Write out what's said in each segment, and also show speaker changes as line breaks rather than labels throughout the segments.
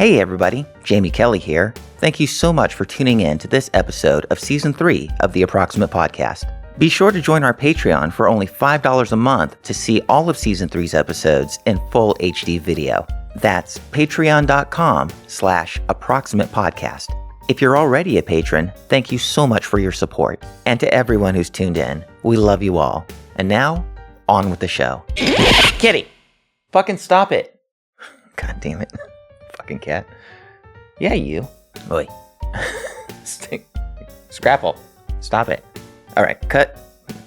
Hey everybody, Jamie Kelly here. Thank you so much for tuning in to this episode of Season 3 of the Approximate Podcast. Be sure to join our Patreon for only $5 a month to see all of Season 3's episodes in full HD video. That's patreon.com/approximate podcast. If you're already a patron, thank you so much for your support. And to everyone who's tuned in, we love you all. And now, on with the show. Kitty! Fucking stop it! God damn it. Fucking cat. Yeah, you. Oi. Scrapple. Stop it. Alright, cut.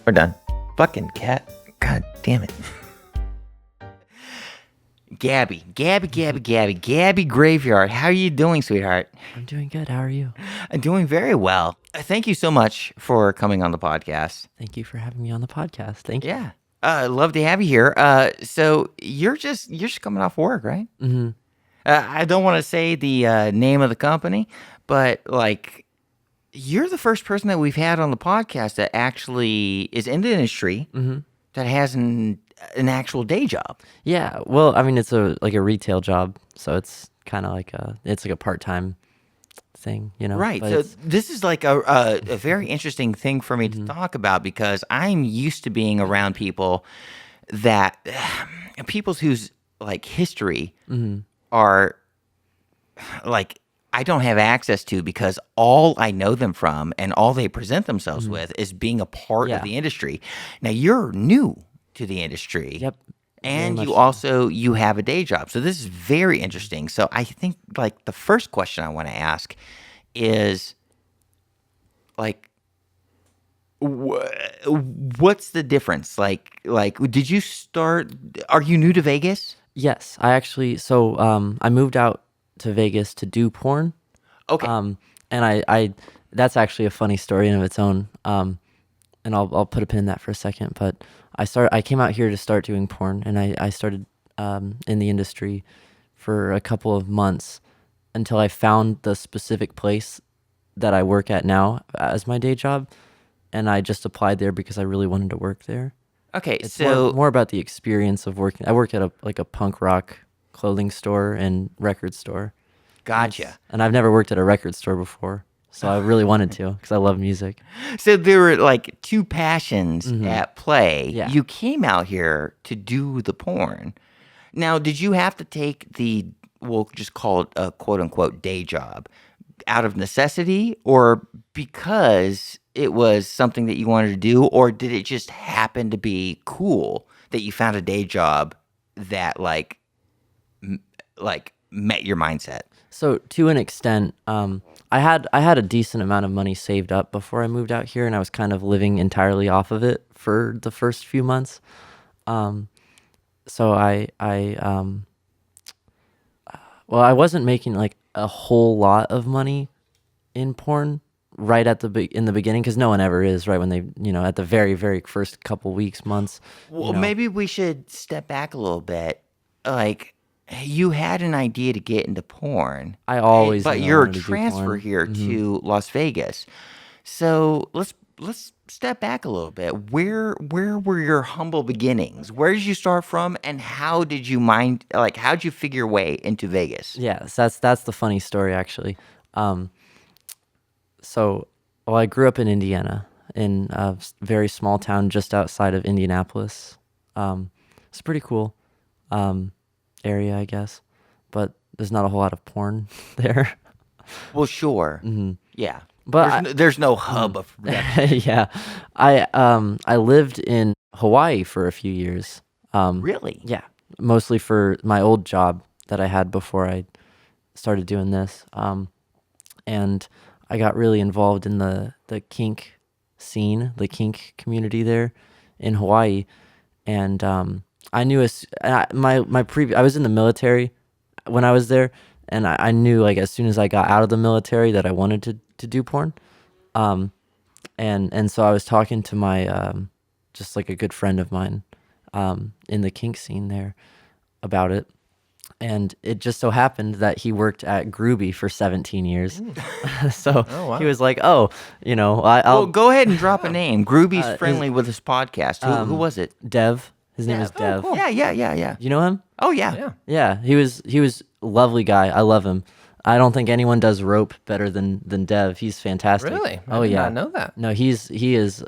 We're done. Fucking cat. God damn it. Gabby Graveyard. How are you doing, sweetheart?
I'm doing good. How are you?
I'm doing very well. Thank you so much for coming on the podcast.
Thank you for having me on the podcast. Thank you.
Yeah. Love to have you here. So you're just coming off work, right?
Mm-hmm.
I don't want to say the name of the company, but like you're the first person that we've had on the podcast that actually is in the industry that has an actual day job.
Yeah. Well, I mean, it's a retail job, so it's kind of like a part-time thing, you know.
Right.
But
So this is like a very interesting thing for me to talk about because I'm used to being around people that people's whose like history are like I don't have access to because all I know them from and all they present themselves with is being a part of the industry. Now you're new to the industry.
Yep.
And
Very
you
much so.
also you have a day job. So this is very interesting. So I think like the first question I want to ask is like what's the difference? Like did you start are you new to Vegas?
Yes, I actually. So I moved out to Vegas to do porn.
Okay.
And I that's actually a funny story in of its own. And I'll put a pin in that for a second. But I came out here to start doing porn, and I started in the industry for a couple of months until I found the specific place that I work at now as my day job, and I just applied there because I really wanted to work there.
Okay,
It's
so
more about the experience of working. I work at a punk rock clothing store and record store.
gotcha.
And I've never worked at a record store before, so I really wanted to because I love music.
So there were like two passions at play.
Yeah.
You came out here to do the porn. Now, did you have to take we'll just call it a quote unquote day job out of necessity or because it was something that you wanted to do, or did it just happen to be cool that you found a day job that like met your mindset?
So to an extent, I had a decent amount of money saved up before I moved out here, and I was kind of living entirely off of it for the first few months. So I wasn't making like a whole lot of money in porn right at in the beginning, because no one ever is right when they, at the very, very first couple weeks, months.
Well, maybe we should step back a little bit. Like, you had an idea to get into porn.
I always
but
knew I
you're a
wanted to do
transfer
porn.
here to Las Vegas. So let's step back a little bit. Where were your humble beginnings? Where did you start from, and how did you how'd you figure your way into Vegas?
Yes, that's the funny story, actually. I grew up in Indiana, in a very small town just outside of Indianapolis. It's a pretty cool area, I guess, but there's not a whole lot of porn there.
Well, sure. Yeah.
But
there's no hub of production.
yeah, I lived in Hawaii for a few years.
Really?
Yeah, mostly for my old job that I had before I started doing this. And I got really involved in the kink scene, the kink community there in Hawaii. And I knew I was in the military when I was there, and I knew like as soon as I got out of the military that I wanted to do porn. And so I was talking to my just like a good friend of mine in the kink scene there about it. And it just so happened that he worked at Groovy for 17 years. So he was like, I'll
Well, go ahead and drop a name. Groovy's friendly with his podcast. Who was it?
Dev. His name is Dev.
Cool. Yeah.
You know him?
Oh yeah.
Yeah.
Yeah, he was a lovely guy. I love him. I don't think anyone does rope better than Dev. He's fantastic.
Really? I
Oh
did
yeah.
not know that.
No, he is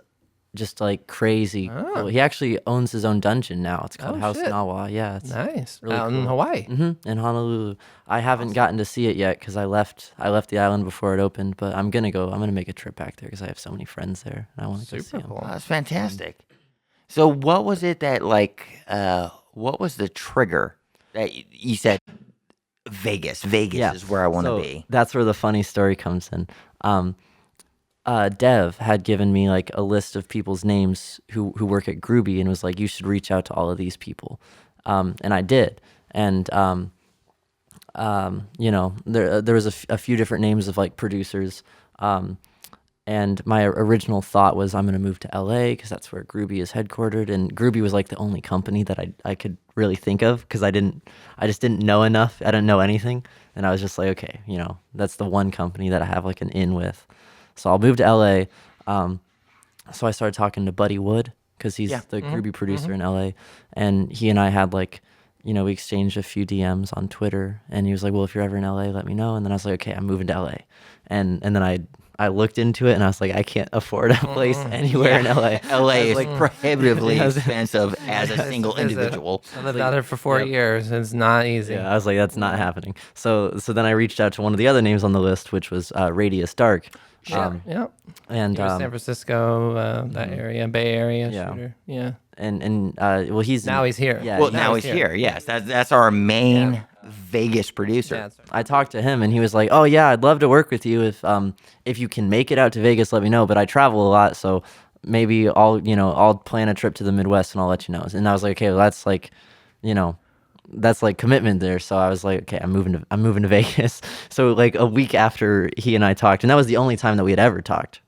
just like crazy. Cool. He actually owns his own dungeon now. It's called
Oh,
House
shit.
Nawa. Yeah, it's
Nice.
really
Out in
cool.
Hawaii.
in Honolulu. I haven't gotten to see it yet because I left the island before it opened. But I'm gonna go. I'm gonna make a trip back there because I have so many friends there, and I want to go see
Super
them.
cool.
Oh, that's fantastic. So what was it that what was the trigger that you said Vegas? Vegas is where I want to
So
be.
that's where the funny story comes in. Dev had given me like a list of people's names who work at Groovy and was like, you should reach out to all of these people. And I did. And, there was a few different names of like producers. And my original thought was I'm going to move to LA because that's where Groovy is headquartered. And Groovy was like the only company that I could really think of because I just didn't know enough. I didn't know anything. And I was just like, okay, that's the one company that I have like an in with. So I'll move to LA. So I started talking to Buddy Wood because he's the Groovy producer in LA. And he and I had like, we exchanged a few DMs on Twitter. And he was like, well, if you're ever in LA, let me know. And then I was like, okay, I'm moving to LA. And then I looked into it and I was like, I can't afford a place anywhere in LA.
LA is prohibitively expensive as a single individual.
I lived out there for 4 years. It's not easy.
Yeah, I was like, that's not happening. So then I reached out to one of the other names on the list, which was Radius Dark.
Yeah.
And
San Francisco, that area, Bay Area
Yeah.
shooter. Yeah.
and well, he's
here.
Yeah,
Well, now he's here. Yes, that's our main Vegas producer.
Yeah, that's right.
I talked to him and he was like, "Oh yeah, I'd love to work with you if you can make it out to Vegas, let me know. But I travel a lot, so maybe I'll plan a trip to the Midwest and I'll let you know." And I was like, "Okay, well, that's like, that's like commitment there." So I was like, "Okay, I'm moving to Vegas." So like a week after he and I talked, and that was the only time that we had ever talked.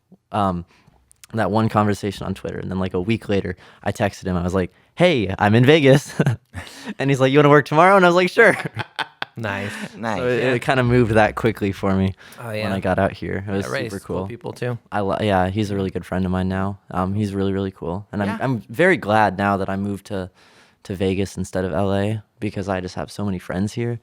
That one conversation on Twitter, and then like a week later, I texted him. I was like, "Hey, I'm in Vegas," and he's like, "You want to work tomorrow?" And I was like, "Sure."
Nice.
Nice.
So it kind of moved that quickly for me
Oh, yeah.
when I got out here. It was
Yeah, Ray's
super cool.
people too.
Yeah, he's a really good friend of mine now. He's really, really cool, and
Yeah.
I'm very glad now that I moved to Vegas instead of LA because I just have so many friends here.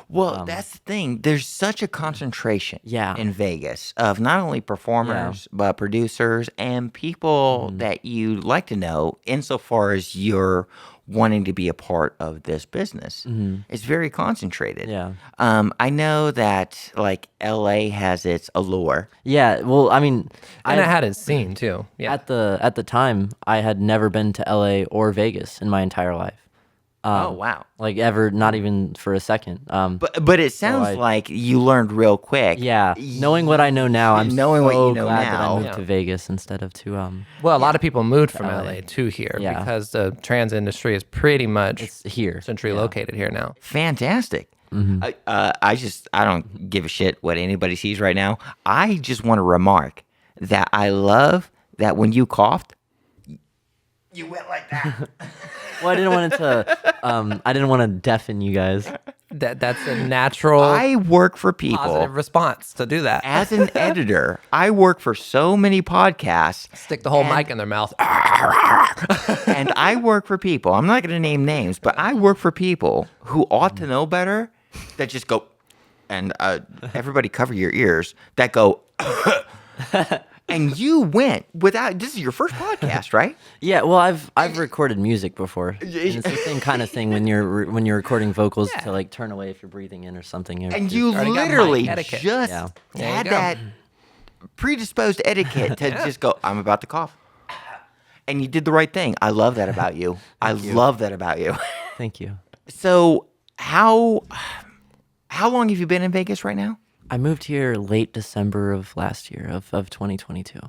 Well, that's the thing. There's such a concentration
Yeah.
in Vegas of not only performers, but producers and people that you like to know insofar as you're wanting to be a part of this business. It's very concentrated.
Yeah.
I know that like LA has its allure.
Yeah, well, I mean,
And I had it seen too. Yeah.
at the time I had never been to LA or Vegas in my entire life.
Oh, wow.
Like ever, not even for a second.
But it sounds like you learned real quick.
Yeah, knowing what I know now, I'm
Knowing
so
what you know
glad that
now.
I moved to Vegas instead of to
Well, a lot of people moved from LA to here
Yeah.
because the trans industry is pretty much
it's here.
centrally located here now.
Fantastic. I don't give a shit what anybody sees right now. I just want to remark that I love that when you coughed, you went like that.
Well, I didn't want to deafen you guys.
That's a natural
I work for people.
positive response to do that.
As an editor, I work for so many podcasts,
Stick the whole mic in their mouth.
and I work for people. I'm not going to name names, but I work for people who ought to know better that just go, and everybody cover your ears, that go, and you went without, this is your first podcast, right?
Yeah, well, I've recorded music before. And it's the same kind of thing when you're recording vocals to like turn away if you're breathing in or something.
And you
already got
literally
mic etiquette.
just
Yeah.
There you
had
go.
that predisposed etiquette to just go, I'm about to cough. And you did the right thing. I love that about you. I love that about you.
Thank you.
So how long have you been in Vegas right now?
I moved here late December of last year of 2022.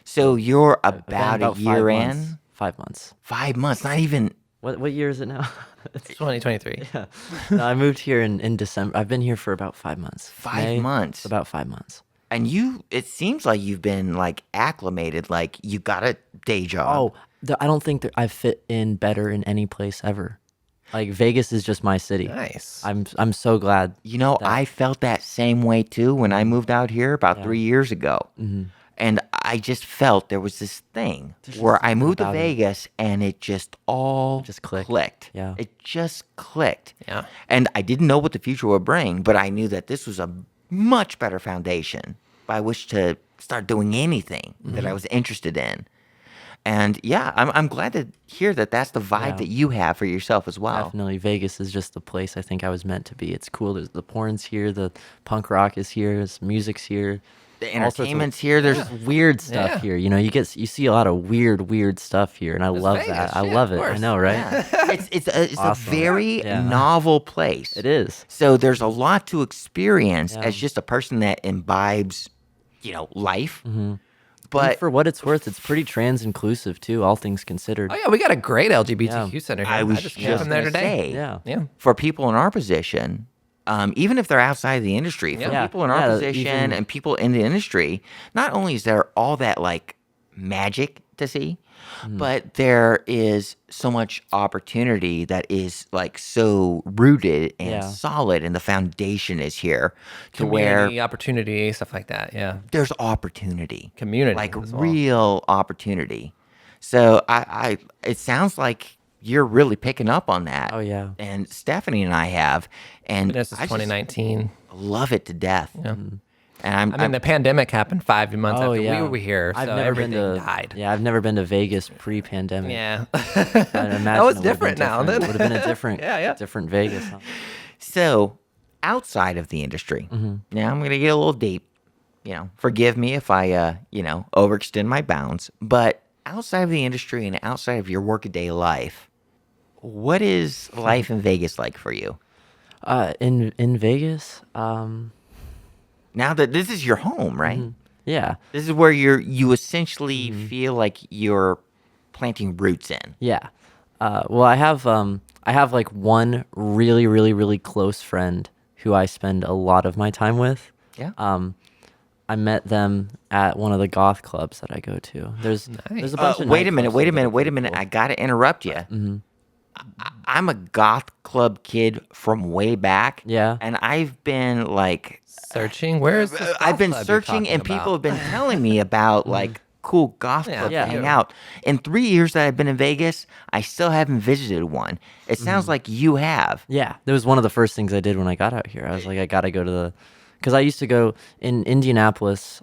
So you're
Been
about a
5
year
months.
in?
5 months.
5 months, not even.
What year is it now?
It's 2023.
No, I moved here in December. I've been here for about 5 months.
5 months.
About 5 months.
And it seems like you've been like acclimated, like you got a day job.
Oh, I don't think that I fit in better in any place ever. Like Vegas is just my city.
Nice.
I'm so glad.
I felt that same way too when I moved out here about 3 years ago. And I just felt there was this thing where I moved to Vegas and it just all
Just clicked.
clicked.
Yeah.
It just clicked.
Yeah.
And I didn't know what the future would bring, but I knew that this was a much better foundation by which to start doing anything that I was interested in. And yeah, I'm glad to hear that that's the vibe
Yeah.
that you have for yourself as well.
Definitely, Vegas is just the place I think I was meant to be. It's cool. There's the porn's here, the punk rock is here, the music's here,
The
all sorts of
entertainment's here. There's
weird stuff
Yeah.
here. You know, you see a lot of weird stuff here, and I love
Vegas,
that. I
yeah,
love
of
it. I
course.
know, right?
yeah. It's a
Awesome.
very
Yeah.
novel place.
It is.
So there's a lot to experience
Yeah.
as just a person that imbibes, life.
And
But
for what it's worth, it's pretty trans inclusive too, all things considered.
Oh yeah, we got a great LGBTQ
Yeah.
center here.
I was
just
just
came from there
gonna
today.
say,
Yeah.
Yeah.
for people in our position, even if they're outside of the industry, for
Yeah.
people in our
Yeah,
position
even-
and people in the industry, not only is there all that like magic to see, but there is so much opportunity that is like so rooted and
Yeah.
solid, and the foundation is here to where
Community, opportunity, stuff like that. Yeah.
there's opportunity,
Community
like
as well.
real opportunity. So it sounds like you're really picking up on that.
Oh, yeah.
And Stephanie and I have, and
This is
I just
2019.
love it to death. And
I mean, the pandemic happened 5 months
Oh
after
yeah,
we were here, so everything died.
Yeah, I've never been to Vegas pre-pandemic.
Yeah.
I imagine
That was
it would've been
different now,
different.
then.
Would have been a different,
Yeah.
different Vegas. Huh?
so outside of the industry, now I'm gonna get a little deep. Forgive me if I overextend my bounds, but outside of the industry and outside of your workaday life, what is life in Vegas like for you?
In Vegas,
Now that this is your home, right?
yeah,
This is where you essentially feel like you're planting roots in.
yeah. Well, I have like one really close friend who I spend a lot of my time with.
Yeah.
I met them at one of the goth clubs that I go to. There's a bunch of
Wait a
nightclubs
minute. Wait
here
a
that
minute.
are
Wait a
pretty
minute.
cool.
I gotta interrupt you. I'm a goth club kid from way back.
Yeah.
And I've been like,
Searching. Where is this
I've been
golf club you're
searching,
talking
and people have
about?
been telling me about like cool goth
Yeah,
clubs
yeah.
to hang out. In 3 years that I've been in Vegas, I still haven't visited one. It sounds like you have.
Yeah, that was one of the first things I did when I got out here. I was like, I gotta go to because I used to go in Indianapolis.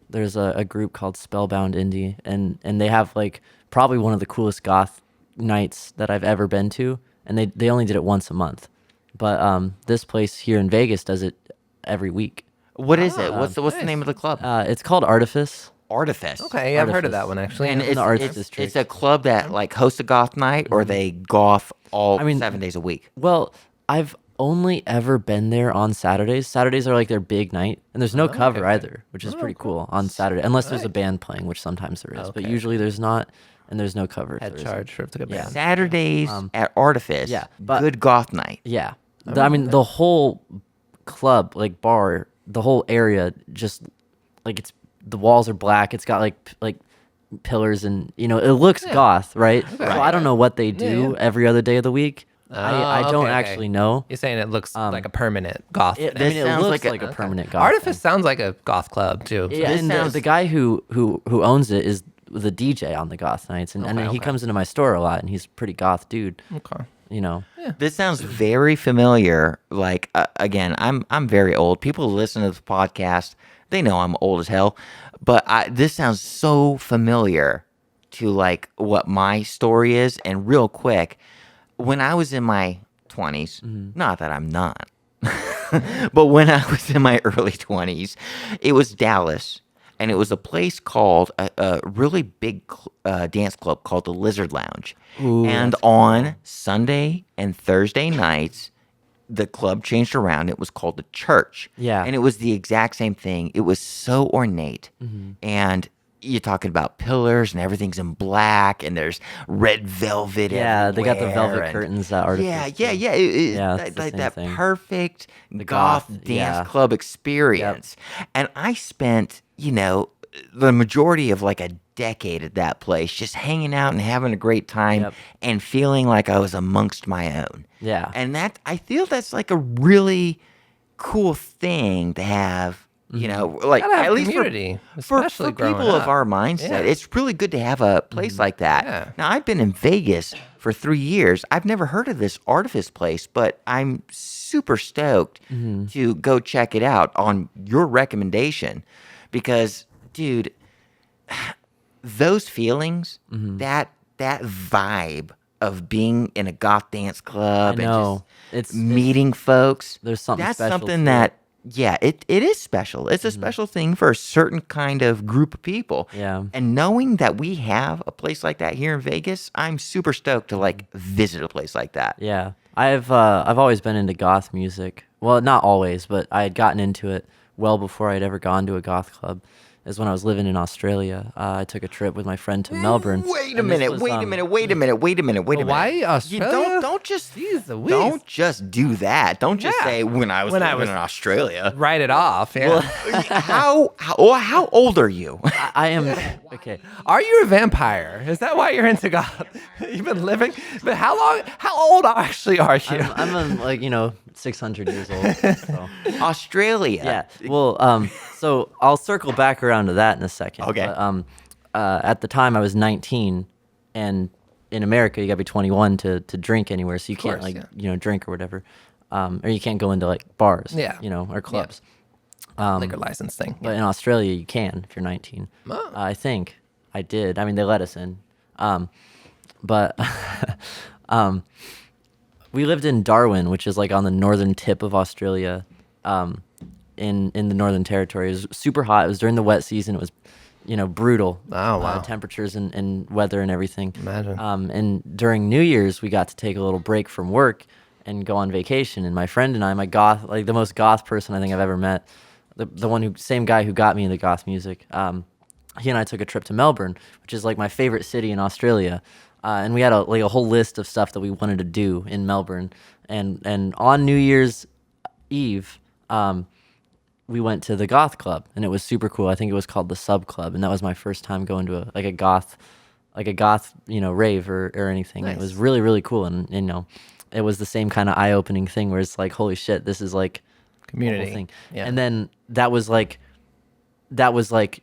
There's a group called Spellbound Indie, and they have like probably one of the coolest goth nights that I've ever been to, and they only did it once a month, but this place here in Vegas does it every week.
What is it? What's the
nice.
name of the club?
It's called Artifice.
Artifice.
Okay, yeah, I've heard of
Artifice.
that one actually.
And
Yeah.
it's,
the Arts
it's,
District.
it's a club that like hosts a goth night, or they goth all
I mean-
7 days a week.
Well, I've only ever been there on Saturdays. Saturdays are like their big night, and there's no cover
okay.
either, which is pretty cool on Saturday, unless there's a band playing, which sometimes there is, but
Okay.
usually there's not, and there's no cover. if
Head
there isn't.
charge for the good
Yeah.
band.
Saturdays at Artifice.
yeah, but-
good goth night.
Yeah, I mean the whole club, like bar, the whole area, just like the walls are black. It's got like pillars, and it looks goth, right? So I don't know what they do every other day of the week. I don't
okay,
actually know.
You're saying it looks like a permanent goth.
I
This
mean, it
sounds
looks
like
like
a-
a permanent goth.
Artifice sounds like a goth club too.
Yeah,
This
and
sounds-
the guy who owns it is the DJ on the goth nights, and he
okay.
comes into my store a lot, and he's a pretty goth dude.
Okay.
This sounds very familiar. Like again, I'm very old. People who listen to the podcast, they know I'm old as hell. But this sounds so familiar to like what my story is. And real quick, when I was in my 20s, not that I'm not, but when I was in my early 20s, it was Dallas. And it was a place called a really big dance club called the Lizard Lounge. And on Sunday and Thursday nights, the club changed around. It was called the Church.
Yeah.
And it was the exact same thing. It was so ornate. And you're talking about pillars, and everything's in black, and there's red velvet.
Yeah, they got the
everywhere,
velvet
and-
curtains that Artifice.
Yeah.
do. Yeah, it's the
like
same
that
thing.
perfect goth
goth,
dance
yeah.
club experience. And I spent, the majority of like a decade at that place just hanging out and having a great time
Yep.
and feeling like I was amongst my own.
Yeah.
And I feel that's like a really cool thing to have You know, like
Gotta have
at least
community,
for
especially
people
growing
of
up.
our mindset,
Yeah.
it's really good to have a place like that.
Yeah.
Now, I've been in Vegas for 3 years. I've never heard of this Artifice place, but I'm super stoked to go check it out on your recommendation because, dude, those feelings, that vibe of being in a goth dance club
I
and
know.
just meeting folks.
There's something
That's
special
something
to
that, yeah, it is special. It's a special thing for a certain kind of group of people.
Yeah.
And knowing that we have a place like that here in Vegas, I'm super stoked to like visit a place like that.
Yeah, I've always been into goth music. Well, not always, but I had gotten into it well before I'd ever gone to a goth club. Is when I was living in Australia. I took a trip with my friend to Melbourne.
Wait a
and this
minute,
was,
wait a minute, wait a minute, wait a minute, wait a minute.
Why Australia?
Don't just
Jeez Louise.
don't just do that. Don't just
Yeah.
say when I was
When I
living
was-
in Australia.
Write it off. Yeah.
How old are you?
I am okay.
Are you a vampire? Is that why you're into God? You've been living, but how old actually are you?
I'm like 600 years old. So.
Australia.
Yeah. Well, so I'll circle back around to that in a second.
Okay.
But, at the time I was 19, and in America you gotta be 21 to drink anywhere, so you can't
course,
drink or whatever, or you can't go into like bars,
Yeah.
or clubs.
Liquor license thing.
But in Australia you can if you're 19.
Oh.
I think I did. I mean, they let us in. But we lived in Darwin, which is like on the northern tip of Australia, in the Northern Territory. It was super hot. It was during the wet season. It was, brutal.
Oh, wow.
Temperatures and weather and everything.
Imagine.
And during New Year's, we got to take a little break from work and go on vacation. And my friend and I, the most goth person I think I've ever met, same guy who got me into goth music. He and I took a trip to Melbourne, which is like my favorite city in Australia. And we had a whole list of stuff that we wanted to do in Melbourne. And on New Year's Eve, we went to the goth club, and it was super cool. I think it was called the Sub Club, and that was my first time going to a goth rave or anything.
Nice.
It was really, really cool, and it was the same kind of eye-opening thing where it's like, holy shit, this is like a whole
Community.
thing.
Yeah.
And then that was like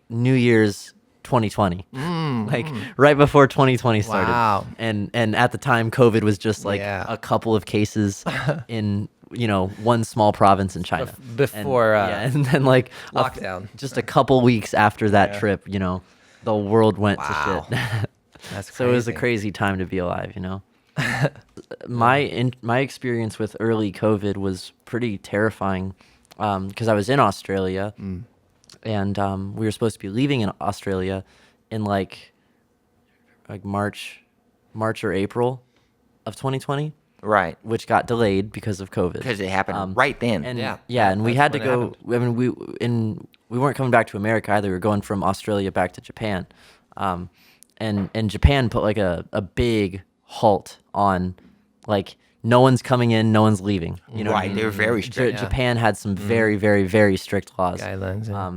New Year's 2020, like right before 2020 started.
Wow.
And at the time, COVID was just like
Yeah.
a couple of cases in one small province in China.
Before,
and then like
lockdown.
just a couple weeks after that trip, the world went
Wow.
to shit.
That's
So it was a
crazy.
crazy time to be alive, My experience with early COVID was pretty terrifying, because I was in Australia, and we were supposed to be leaving in Australia in like March or April of 2020,
Right.
which got delayed because of COVID.
Because it happened right then.
And
Yeah.
and we
That's
had to
when it
go. I mean, we weren't coming back to America either. We were going from Australia back to Japan, and Japan put like a big halt on, like, no one's coming in, no one's leaving. You know what I
Right,
mean?
they were very strict.
Japan had some very, very, very strict laws.
Guidelines. Yeah.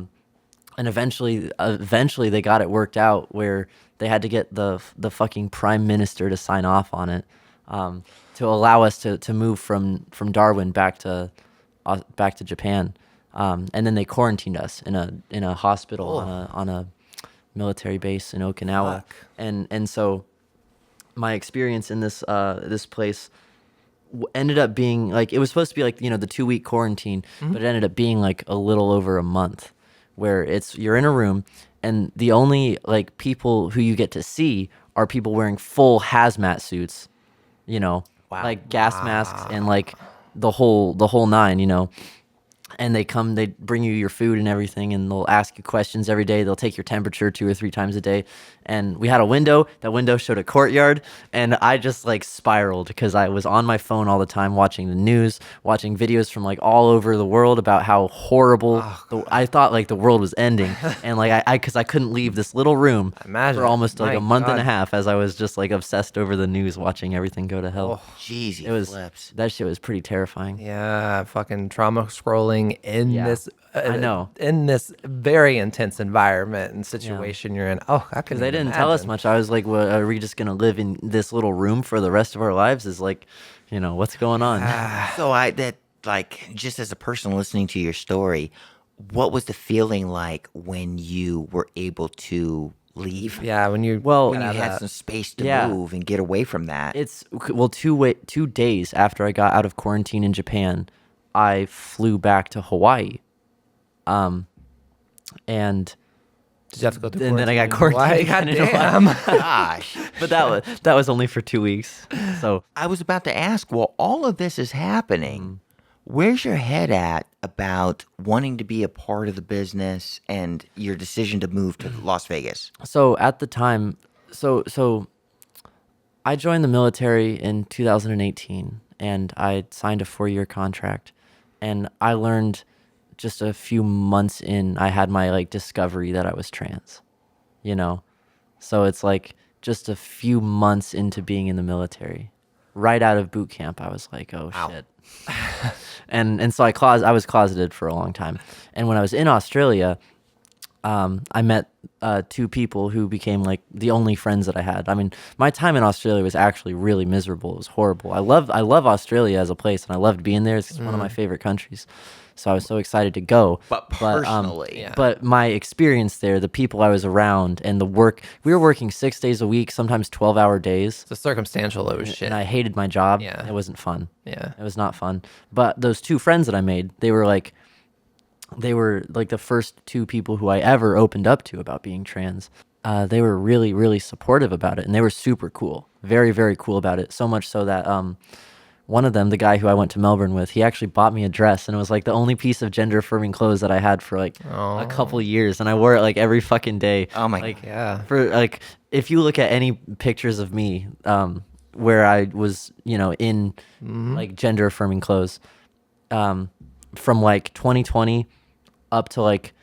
And eventually they got it worked out where they had to get the fucking prime minister to sign off on it, to allow us to move from Darwin back to Japan, and then they quarantined us in a hospital on a military base in Okinawa.
Fuck.
And so my experience in this place ended up being like, it was supposed to be like the 2-week quarantine, but it ended up being like a little over a month, where you're in a room and the only like people who you get to see are people wearing full hazmat suits, like gas masks and like the whole nine, and they bring you your food and everything, and they'll ask you questions every day. They'll take your temperature 2 or 3 times a day. And we had a window. That window showed a courtyard, and I just like spiraled because I was on my phone all the time, watching the news, watching videos from like all over the world about how horrible I thought like the world was ending, and like because I couldn't leave this little room
Imagine.
for almost like
My
a month and a
God.
half, as I was just like obsessed over the news, watching everything go to hell.
Jeez,
It was
flips.
that shit was pretty terrifying.
Yeah, fucking trauma scrolling in
Yeah.
this.
I know.
In this very intense environment and situation you're in. Oh, I
Because
couldn't
they
even
didn't tell us
imagine.
much. I was like, "Well, are we just gonna live in this little room for the rest of our lives?" Is like, what's going on?
So just as a person listening to your story, what was the feeling like when you were able to leave?
Yeah, when you
Well,
When
get
you
out of
had
that.
some space to
Yeah.
move and get away from that.
It's well, 2 days after I got out of quarantine in Japan, I flew back to Hawaii. And
Did you have to go through
and then I got
quarantine?
quarantined
Why?
again
God
in Hawaii.
damn.
Gosh.
But that was only for 2 weeks. So
I was about to ask, well, all of this is happening. Where's your head at about wanting to be a part of the business and your decision to move to Las Vegas?
so at the time, so I joined the military in 2018, and I signed a 4-year contract, and I learned just a few months in, I had my like discovery that I was trans, you know? So it's like just a few months into being in the military, right out of boot camp, I was like, oh
Wow.
shit. And so I was closeted for a long time. And when I was in Australia, I met 2 people who became like the only friends that I had. I mean, my time in Australia was actually really miserable. It was horrible. I love Australia as a place, and I loved being there. It's one of my favorite countries. So I was so excited to go.
But personally,
yeah.
But my experience there, the people I was around, and the work, we were working 6 days a week, sometimes 12-hour days.
It's circumstantial. It was shit.
And I hated my job.
Yeah.
It wasn't fun.
Yeah.
It was not fun. But those 2 friends that I made, they were like the first 2 people who I ever opened up to about being trans. They were really, really supportive about it, and they were super cool, very, very cool about it. So much so that one of them, the guy who I went to Melbourne with, he actually bought me a dress, and it was like the only piece of gender affirming clothes that I had for like a couple years, and I wore it like every fucking day.
Oh my
like,
Yeah.
For like, if you look at any pictures of me, where I was, in like gender affirming clothes, from like 2020 up to like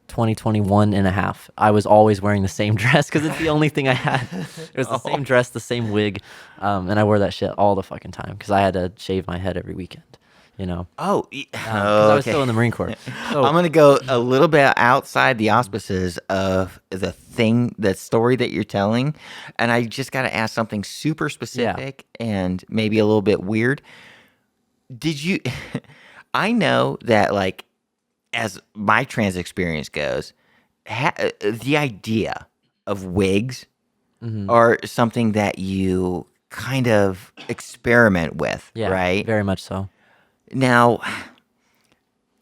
2021 and a half, I was always wearing the same dress because it's the only thing I had. It was the same dress, the same wig, and I wore that shit all the fucking time because I had to shave my head every weekend,
oh,
'cause I was
okay.
still in the Marine Corps. So
I'm gonna go a little bit outside the auspices of the story that you're telling, and I just got to ask something super specific and maybe a little bit weird. Did you? I know that, like, as my trans experience goes, the idea of wigs are something that you kind of experiment with,
yeah,
right?
very much so.
Now,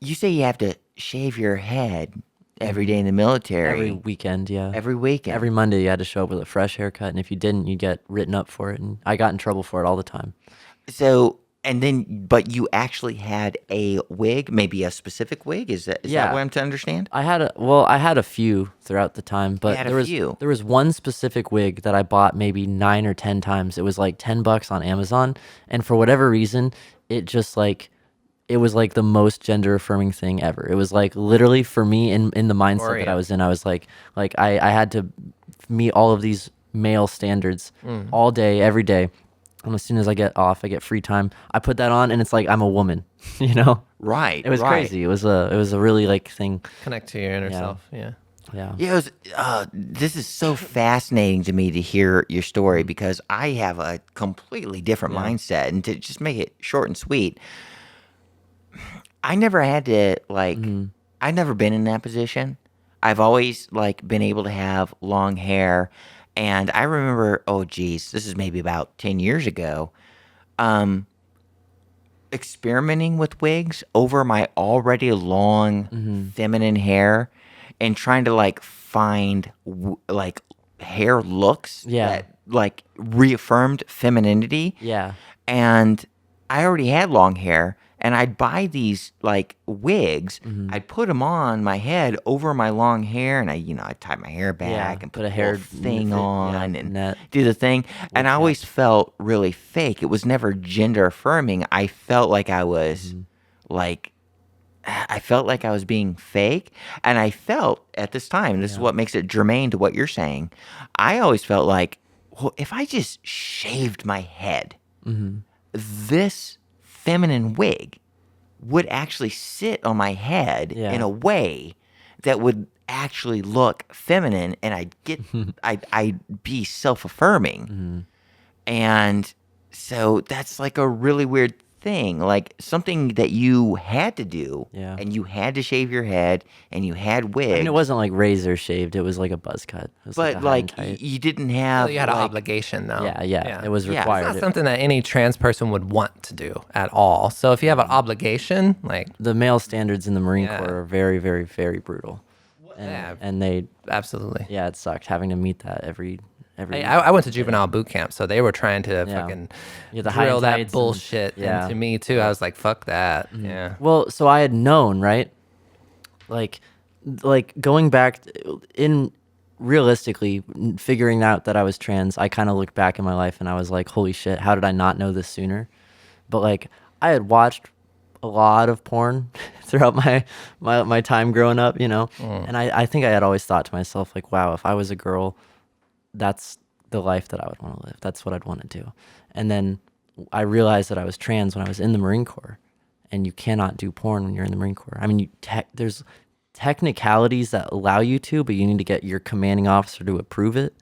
you say you have to shave your head every day in the military.
Every weekend, yeah.
Every weekend.
Every Monday, you had to show up with a fresh haircut, and if you didn't, you'd get written up for it. And I got in trouble for it all the time.
So, and then, but you actually had a wig, maybe a specific wig? Is that
Yeah.
what I'm to understand?
I had a few throughout the time, but
had a
there was
few.
there was one specific wig that I bought maybe 9 or 10 times. It was like $10 on Amazon, and for whatever reason, it was like the most gender affirming thing ever. It was like literally for me in the mindset that I was in, I was like I had to meet all of these male standards all day, every day. And as soon as I get off, I get free time, I put that on, and it's like I'm a woman,
Right.
It was
right.
crazy. It was a really like thing.
Connect to your inner self. Yeah.
Yeah.
Yeah, this is so fascinating to me to hear your story because I have a completely different mindset. And to just make it short and sweet, I never had to, like, I've never been in that position. I've always, like, been able to have long hair. And I remember, oh, geez, this is maybe about 10 years ago, experimenting with wigs over my already long feminine hair and trying to, like, find, like, hair looks that, like, reaffirmed femininity.
Yeah.
And I already had long hair, and I'd buy these like wigs. I'd put them on my head over my long hair, and I'd tie my hair back and put a hair thing on and do the thing. And I always felt really fake. It was never gender affirming. I felt like I was I felt like I was being fake. And I felt at this time, and this is what makes it germane to what you're saying, I always felt like, well, if I just shaved my head, this feminine wig would actually sit on my head in a way that would actually look feminine, and I'd be self-affirming. And so that's like a really weird thing, like something that you had to do,
Yeah.
and you had to shave your head, and you had wigs.
I mean, it wasn't like razor shaved. It was like a buzz cut. It was
but
like a high
like
and tight.
you didn't have
You had an
like,
obligation, though.
Yeah. It was
Yeah. It's
It's
required.
not something that any trans person would want to do at all. So if you have an obligation, like,
The male standards in the Marine
Yeah.
Corps are very, very, very brutal. And,
Yeah.
and they,
absolutely.
yeah, it sucked having to meet that every.
I went to juvenile boot camp, so they were trying to fucking
Yeah, the high
drill
and
that
tights and-
bullshit
yeah.
into me too. I was like, fuck that. Yeah.
Well, so I had known, right? Like going back in realistically figuring out that I was trans, I kind of looked back in my life and I was like, holy shit, how did I not know this sooner? But like I had watched a lot of porn throughout my time growing up, you know? And I think I had always thought to myself like, wow, if I was a girl, that's the life that I would want to live. That's what I'd want to do. And then I realized that I was trans when I was in the Marine Corps, and you cannot do porn when you're in the Marine Corps. I mean, there's technicalities that allow you to, but you need to get your commanding officer to approve it.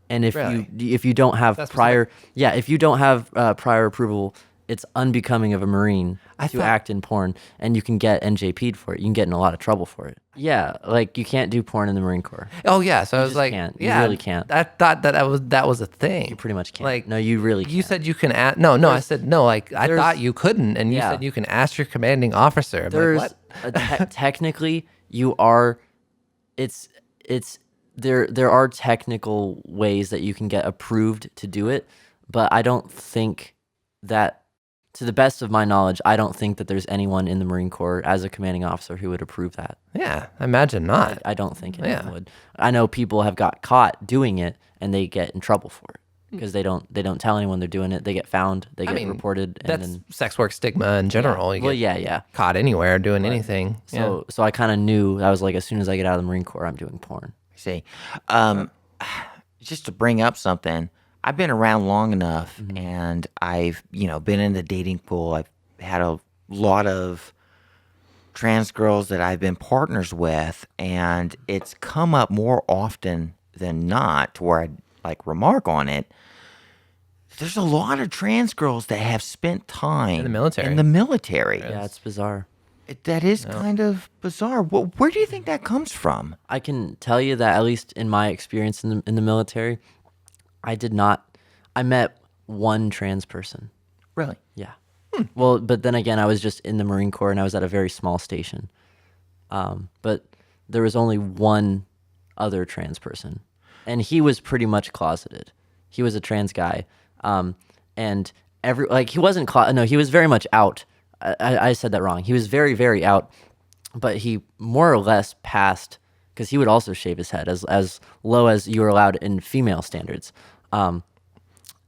And if
Really?
you don't have
That's
prior, yeah, if you don't have prior approval, it's unbecoming of a Marine to act in porn, and you can get NJP'd for it. You can get in a lot of trouble for it. Yeah, like you can't do porn in the Marine Corps.
Oh yeah. So I was
just
like,
can't. You
yeah,
really can't.
I thought that was a thing.
You pretty much can't.
Like,
no, you really can't.
You said you can ask. No, I said no. Like I thought you couldn't, and you
Yeah.
said you can ask your commanding officer. I'm
There's
like, what?
technically you are. It's there are technical ways that you can get approved to do it, but I don't think that, to the best of my knowledge, I don't think that there's anyone in the Marine Corps as a commanding officer who would approve that.
Yeah, I imagine not.
I don't think anyone
Yeah.
would. I know people have got caught doing it and they get in trouble for it because they don't tell anyone they're doing it. They get found, they get reported, and
That's
then
sex work stigma in general. You
well,
get
yeah.
caught anywhere doing anything.
So I kind of knew. I was like, as soon as I get out of the Marine Corps, I'm doing porn.
see, just to bring up something, I've been around long enough, and I've been in the dating pool. I've had a lot of trans girls that I've been partners with, and it's come up more often than not to where I like remark on it. There's a lot of trans girls that have spent time
In the military.
In the military.
Yeah, it's bizarre.
That is kind of bizarre. Where do you think that comes from?
I can tell you that, at least in my experience in the military, I met one trans person.
Really?
Yeah. Well, but then again, I was just in the Marine Corps and I was at a very small station. But there was only one other trans person, and he was pretty much closeted. He was a trans guy. And he wasn't, he was very much out. I said that wrong. He was very, very out, but he more or less passed, because he would also shave his head as low as you were allowed in female standards. And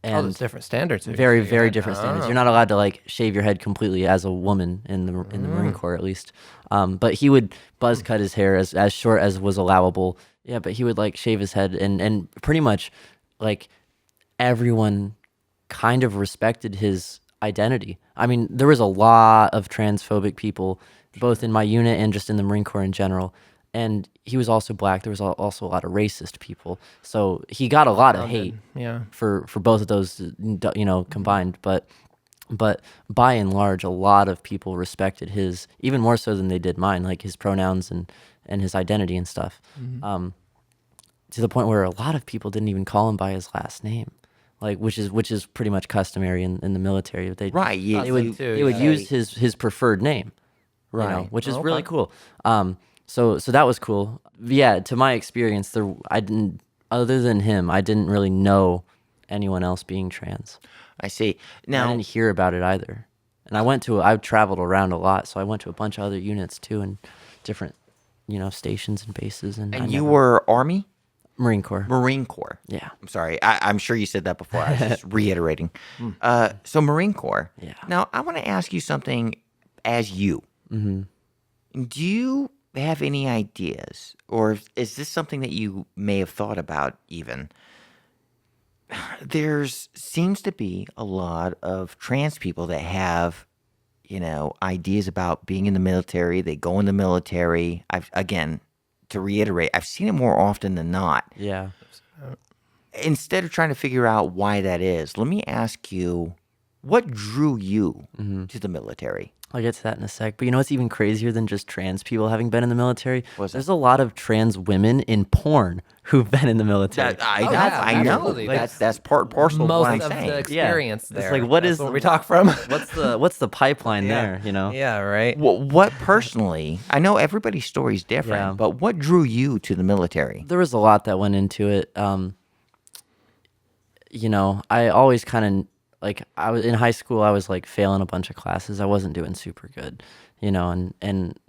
there's different standards.
very, very different standards. You're not allowed to like shave your head completely as a woman in the Marine Corps, at least. But he would buzz cut his hair as short as was allowable. Yeah, but he would like shave his head, and pretty much like everyone kind of respected his identity. I mean, there was a lot of transphobic people, both in my unit and just in the Marine Corps in general. And he was also black. There was also a lot of racist people. So he got a lot of hate for both of those, combined. But by and large, a lot of people respected his, even more so than they did mine, like his pronouns and his identity and stuff. To the point where a lot of people didn't even call him by his last name, like which is pretty much customary in the military. They would use his preferred name,
Right.
which is really cool. So that was cool. Yeah, to my experience, I didn't, other than him, I didn't really know anyone else being trans.
I see.
I
Now,
didn't hear about it either. And I traveled around a lot, so I went to a bunch of other units too, and different, stations and bases. And
you were Army?
Marine Corps.
Marine Corps.
Yeah.
I'm sorry. I'm sure you said that before. I was just reiterating. So Marine Corps.
Yeah.
Now, I want to ask you something as you. Mm-hmm. Do you have any ideas, or is this something that you may have thought about even? Seems to be a lot of trans people that have, ideas about being in the military. They go in the military. To reiterate, I've seen it more often than not.
Yeah.
Instead of trying to figure out why that is, let me ask you, what drew you to the military?
I'll get to that in a sec. But you know what's even crazier than just trans people having been in the military?
What's
There's a lot of trans women in porn who've been in the military.
I know.
absolutely.
That's part and parcel of what I'm
Most of
saying.
the experience
It's
there.
like, what
That's
is
where
the-
we talk from?
What's the pipeline there? You know?
Yeah, right.
What personally? I know everybody's story is different,
Yeah.
but what drew you to the military?
There was a lot that went into it. You know, I always kind of like I was in high school. I was like failing a bunch of classes. I wasn't doing super good, you know, and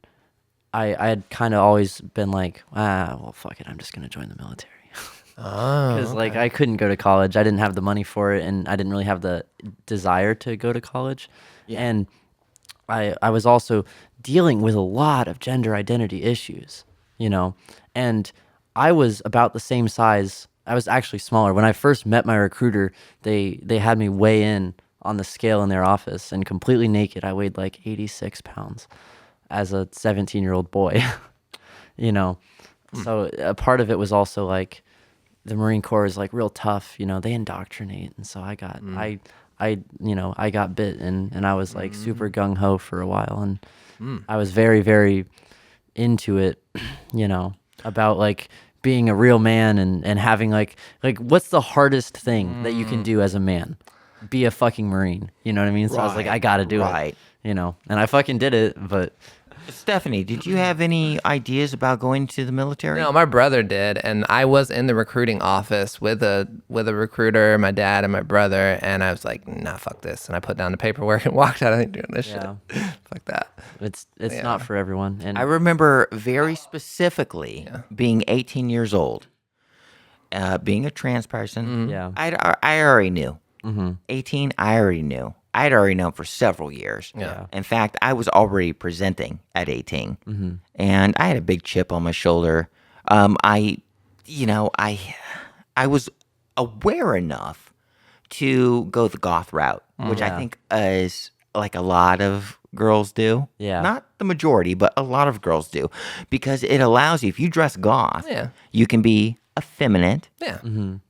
I had kind of always been like, well, fuck it, I'm just gonna join the military. Because like I couldn't go to college. I didn't have the money for it, and I didn't really have the desire to go to college. And I was also dealing with a lot of gender identity issues, you know, and I was about the same size. I was actually smaller. When I first met my recruiter, they had me weigh in on the scale in their office, and completely naked, I weighed like 86 pounds as a 17-year-old boy, you know. So a part of it was also like the Marine Corps is like real tough, you know, they indoctrinate. And so I got, I got bit, and I was like super gung ho for a while. And I was very, very into it, you know, about like being a real man and having like what's the hardest thing that you can do as a man? Be a fucking Marine. You know what I mean? So I was like, I gotta do it. You know, and I fucking did it. But
Stephanie, did you have any ideas about going to the military?
No, my brother did, and I was in the recruiting office with a recruiter, my dad and my brother, and I was like, nah, fuck this, and I put down the paperwork and walked out. I ain't doing this shit. Fuck that.
it's not for everyone. And
I remember very specifically being 18 years old, being a trans person.
Yeah.
I already knew. 18, I already knew. I'd already known for several years.
Yeah.
In fact, I was already presenting at 18, and I had a big chip on my shoulder. I was aware enough to go the goth route, which I think is like a lot of girls do.
Yeah.
Not the majority, but a lot of girls do, because it allows you, if you dress goth, you can be effeminate.
Yeah.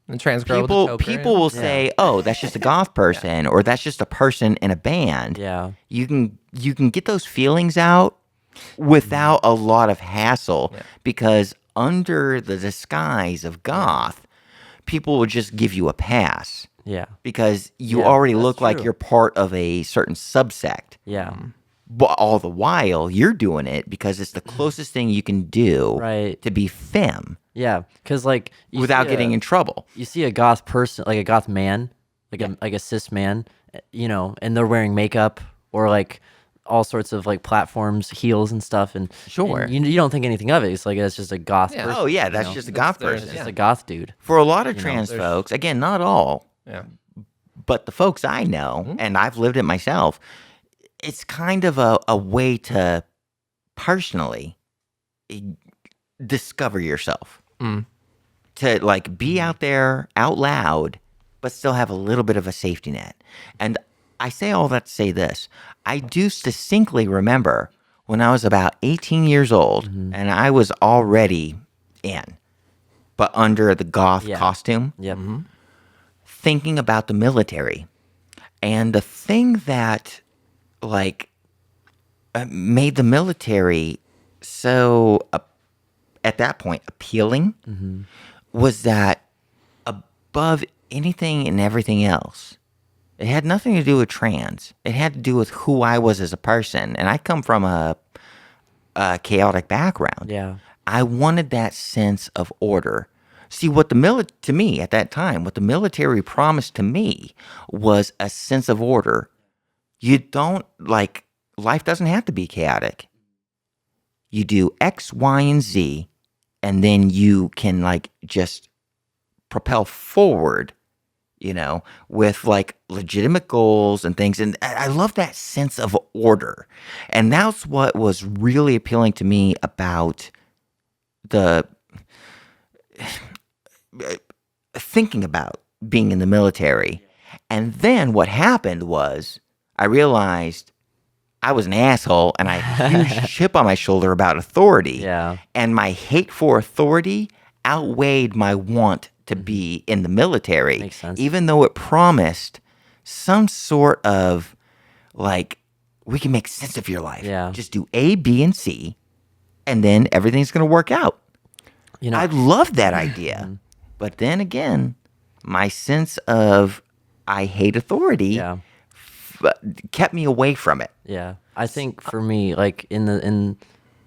And trans girl with a choker.
People will say, "Oh, that's just a goth person," or "That's just a person in a band."
Yeah.
You can get those feelings out without a lot of hassle, because under the disguise of goth, people will just give you a pass.
Yeah.
Because you
Yeah,
already
that's
look like
true.
you're part of a certain subsect.
Yeah.
But all the while, you're doing it because it's the closest thing you can do
Right.
to be femme
Yeah. Because like
without getting in trouble.
you see a goth person, like a goth man, like a cis man, you know, and they're wearing makeup or like all sorts of like platforms, heels and stuff, and
Sure.
and you don't think anything of it. It's like it's just a goth person.
Oh, yeah, that's
you know?
just a goth
their-
person.
It's just a goth dude.
For a lot of trans folks, again, not all,
Yeah.
but the folks I know, and I've lived it myself, it's kind of a way to personally discover yourself. To like be out there out loud, but still have a little bit of a safety net. And I say all that to say this. I do distinctly remember when I was about 18 years old, and I was already in, but under the goth costume,
Yep.
thinking about the military. And the thing that like made the military so at that point appealing was that above anything and everything else, it had nothing to do with trans. It had to do with who I was as a person, and I come from a chaotic background.
Yeah.
I wanted that sense of order. See, what to me at that time, what the military promised to me was a sense of order. You don't, like, life doesn't have to be chaotic. You do X, Y, and Z, and then you can, like, just propel forward, you know, with, like, legitimate goals and things. And I love that sense of order. And that's what was really appealing to me about the thinking about being in the military. And then what happened was I realized I was an asshole and I had a huge chip on my shoulder about authority.
Yeah.
And my hate for authority outweighed my want to be in the military.
Makes sense.
Even though it promised some sort of like, we can make sense of your life.
Yeah.
Just do A, B, and C, and then everything's going to work out.
You know,
I love that idea. But then again, my sense of I hate authority
yeah.
kept me away from it.
Yeah. I think for me, like in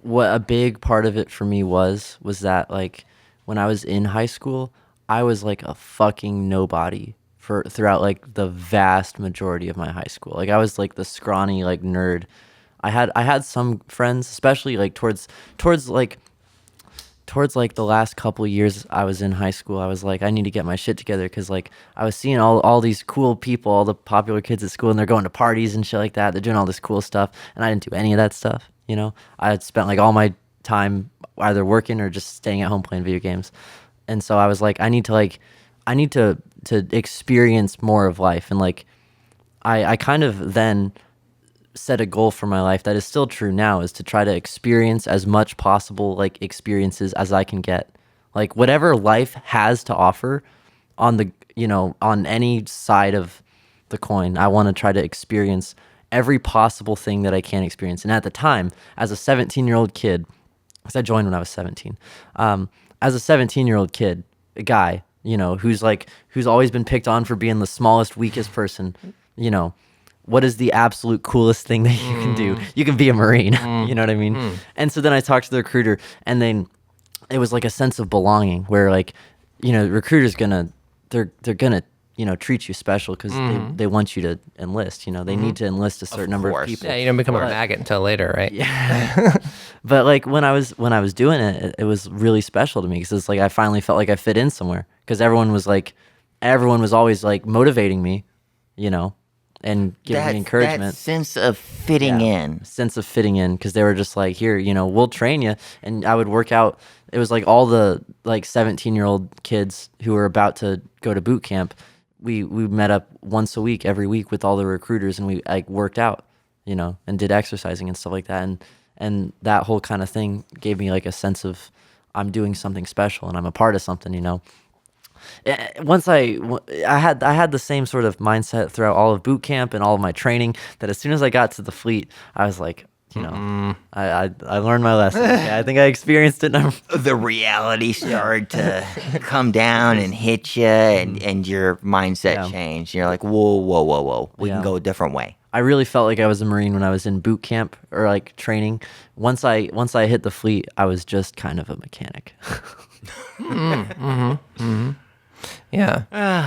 what a big part of it for me was that like when I was in high school, I was like a fucking nobody for throughout like the vast majority of my high school. Like I was like the scrawny like nerd. I had some friends, especially like towards the last couple years I was in high school. I was like, I need to get my shit together because like I was seeing all these cool people, all the popular kids at school, and they're going to parties and shit like that. They're doing all this cool stuff, and I didn't do any of that stuff. You know, I had spent like all my time either working or just staying at home playing video games, and so I was like, I need to experience more of life, and like I kind of then set a goal for my life that is still true now, is to try to experience as much possible like experiences as I can get. Like whatever life has to offer on the, you know, on any side of the coin, I want to try to experience every possible thing that I can experience. And at the time, as a 17-year-old kid, because I joined when I was 17, as a 17-year-old kid, a guy, you know, who's always been picked on for being the smallest, weakest person, you know, what is the absolute coolest thing that you can do? You can be a Marine. You know what I mean? And so then I talked to the recruiter, and then it was like a sense of belonging where like, you know, the recruiter's they're gonna, you know, treat you special because they want you to enlist. You know, they need to enlist a certain number of people.
Yeah, you don't become a maggot until later, right?
Yeah. But like when I was doing it, it was really special to me because it's like I finally felt like I fit in somewhere because everyone was always like motivating me, you know, and giving me encouragement.
That sense of fitting in.
Sense of fitting in, because they were just like, here, you know, we'll train you. And I would work out. It was like all the like 17-year-old kids who were about to go to boot camp. We met up once a week, every week with all the recruiters, and we like worked out, you know, and did exercising and stuff like that. And that whole kind of thing gave me like a sense of I'm doing something special and I'm a part of something, you know. Once I had the same sort of mindset throughout all of boot camp and all of my training, that as soon as I got to the fleet, I was like, you know, I learned my lesson. Okay, I think I experienced it.
The reality started to come down and hit you, and your mindset changed. You're like, whoa. We can go a different way.
I really felt like I was a Marine when I was in boot camp or like training. Once I hit the fleet, I was just kind of a mechanic.
Yeah.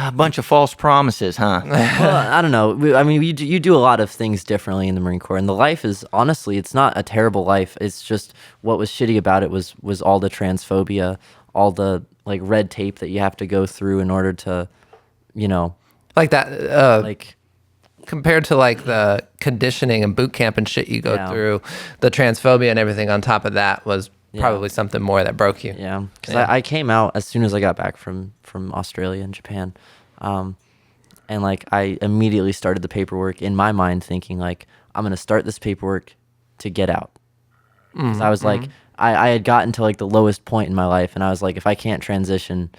A bunch of false promises, huh?
Well, I don't know. I mean, you do a lot of things differently in the Marine Corps, and the life is, honestly, it's not a terrible life. It's just what was shitty about it was all the transphobia, all the like red tape that you have to go through in order to, you know,
Like that,
like
compared to like the conditioning and boot camp and shit you go through, the transphobia and everything on top of that was probably something more that broke you.
Yeah, because I came out as soon as I got back from Australia and Japan, and like I immediately started the paperwork in my mind, thinking like I'm gonna start this paperwork to get out. Because I was like, I had gotten to like the lowest point in my life, and I was like, if I can't transition,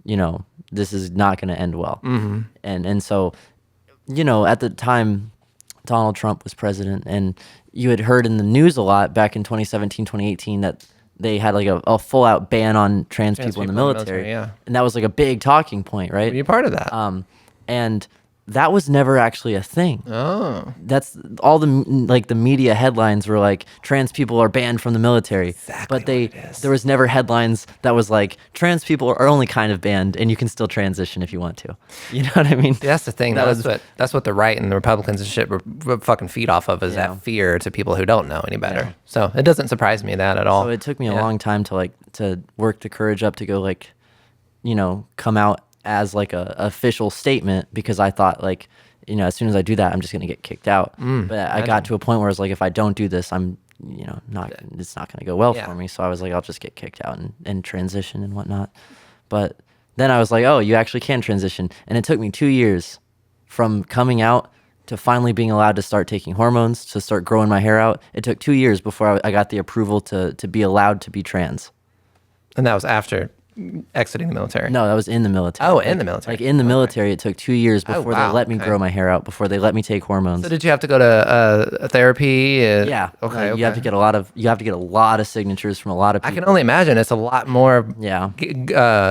you know, this is not gonna end well. And so, you know, at the time, Donald Trump was president, and you had heard in the news a lot back in 2017, 2018 that they had like a full out ban on trans people in the military.
Yeah.
And that was like a big talking point, right?
You're part of that.
And that was never actually a thing.
Oh.
That's all the like the media headlines were like trans people are banned from the military.
Exactly
But there was never headlines that was like trans people are only kind of banned and you can still transition if you want to. You know what I mean?
That's the thing. That's what the right and the Republicans and shit were fucking feed off of, is that fear to people who don't know any better. Yeah. So it doesn't surprise me that at all.
So it took me a long time to work the courage up to go like, you know, come out as like a official statement, because I thought like, you know, as soon as I do that, I'm just going to get kicked out. But I got to a point where I was like, if I don't do this, I'm, you know, it's not going to go well for me. So I was like, I'll just get kicked out and transition and whatnot. But then I was like, oh, you actually can transition. And it took me 2 years from coming out to finally being allowed to start taking hormones, to start growing my hair out. It took 2 years before I got the approval to be allowed to be trans.
And that was after exiting the military?
No, that was in the military.
Oh, in the military.
Like in the military, it took 2 years before
wow,
they let me
okay.
grow my hair out, before they let me take hormones.
So did you have to go to therapy?
Yeah.
Okay.
You have to get a lot of signatures from a lot of
I
people.
can only imagine it's a lot more
Yeah.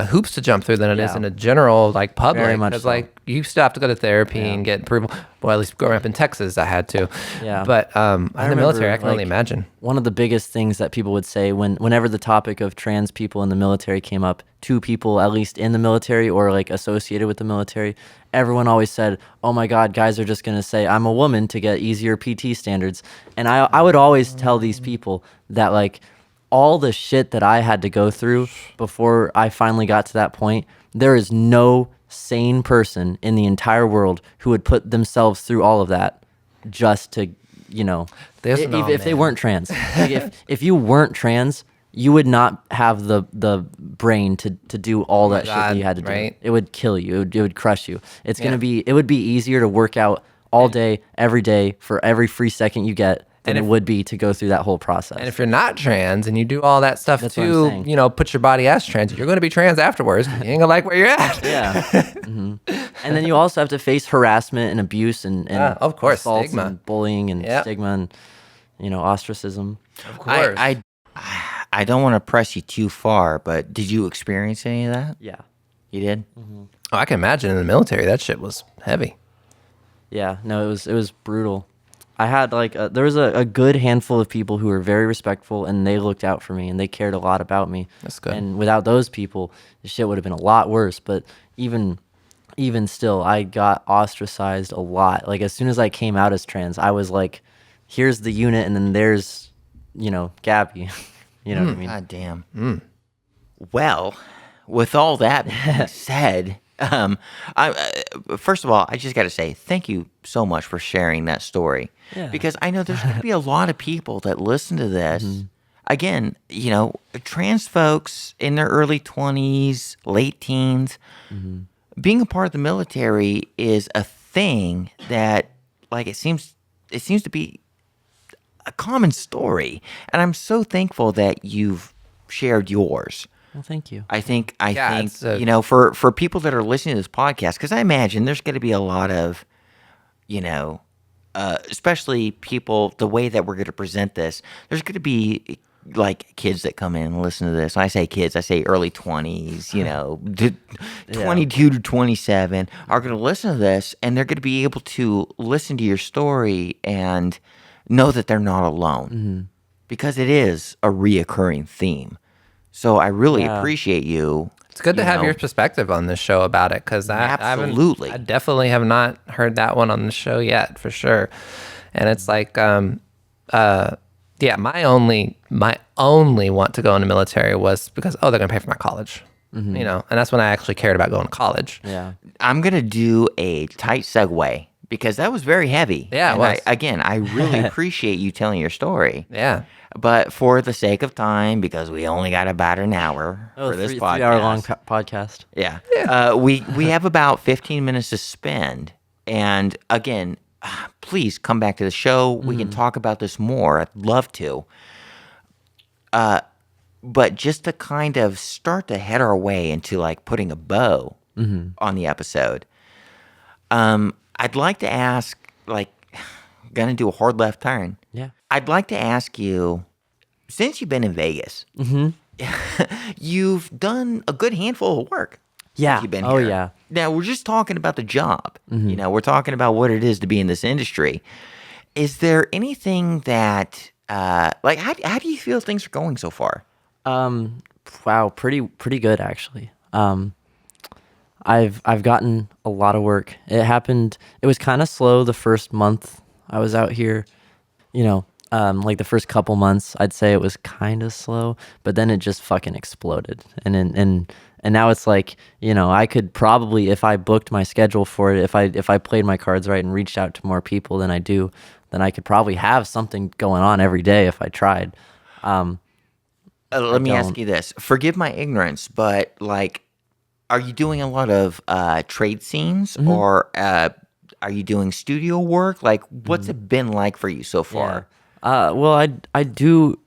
hoops to jump through than it is
Yeah.
in a general like public.
Very much
Because
so.
like you still have to go to therapy and get approval. Well, at least growing up in Texas, I had to.
Yeah.
But in the military,
remember,
I can only
like,
imagine.
One of the biggest things that people would say whenever the topic of trans people in the military came up to people, at least in the military or like associated with the military, everyone always said, "Oh my God, guys are just going to say I'm a woman to get easier PT standards." And I would always tell these people that like all the shit that I had to go through before I finally got to that point, there is no sane person in the entire world who would put themselves through all of that just to, if they weren't trans. Like if you weren't trans, you would not have the brain to do all that shit that you had to
right.
do. It would kill you. It would crush you. It would be easier to work out all day, every day, for every free second you get than it would be to go through that whole process.
And if you're not trans and you do all that stuff
That's what I'm
to,
saying.
Put your body as trans, you're going to be trans afterwards. You ain't going to like where you're at.
Yeah. And then you also have to face harassment and abuse and
of course,
assaults
stigma.
and bullying and
Yep.
stigma and ostracism.
Of course.
I don't want to press you too far, but did you experience any of that?
Yeah.
You did?
Oh, I can imagine in the military, that shit was heavy.
Yeah, no, it was brutal. I had there was a good handful of people who were very respectful and they looked out for me and they cared a lot about me.
That's good.
And without those people, the shit would have been a lot worse. But even still, I got ostracized a lot. Like as soon as I came out as trans, I was like, here's the unit and then there's, Gabby. You know what I mean?
God damn. Well, with all that being said, first of all, I just got to say thank you so much for sharing that story.
Yeah.
Because I know there's going to be a lot of people that listen to this. Again, trans folks in their early 20s, late teens, being a part of the military is a thing that, like, it seems to be a common story. And I'm so thankful that you've shared yours.
Well, thank you.
I think
it's
for people that are listening to this podcast, because I imagine there's going to be a lot of, especially people, the way that we're going to present this, there's going to be like kids that come in and listen to this. When I say kids, I say early 20s, 22 to 27 are going to listen to this and they're going to be able to listen to your story and know that they're not alone because it is a reoccurring theme. So I really appreciate you.
It's good to have your perspective on this show about it because
Absolutely.
I definitely have not heard that one on the show yet for sure. And it's like, my only want to go in the military was because they're gonna pay for my college, and that's when I actually cared about going to college.
Yeah.
I'm gonna do a tight segue because that was very heavy.
Yeah, it was.
I really appreciate you telling your story.
Yeah.
But for the sake of time, because we only got about an hour for this podcast,
3-hour long podcast.
Yeah. We have about 15 minutes to spend. And again, please come back to the show. We can talk about this more. I'd love to. But just to kind of start to head our way into like putting a bow on the episode, I'd like to ask, gonna do a hard left turn.
Yeah.
I'd like to ask you, since you've been in Vegas, you've done a good handful of work.
Yeah.
Since you've been
Oh,
here.
yeah.
Now, we're just talking about the job. We're talking about what it is to be in this industry. Is there anything that, how do you feel things are going so far?
Wow, pretty good actually. I've gotten a lot of work. It was kind of slow the first month I was out here, like the first couple months, I'd say it was kind of slow, but then it just fucking exploded. And now it's like, I could probably, if I booked my schedule for it, if I played my cards right and reached out to more people than I do, then I could probably have something going on every day if I tried.
Let me ask you this. Forgive my ignorance, but are you doing a lot of trade scenes or are you doing studio work? What's it been like for you so far?
Well, I do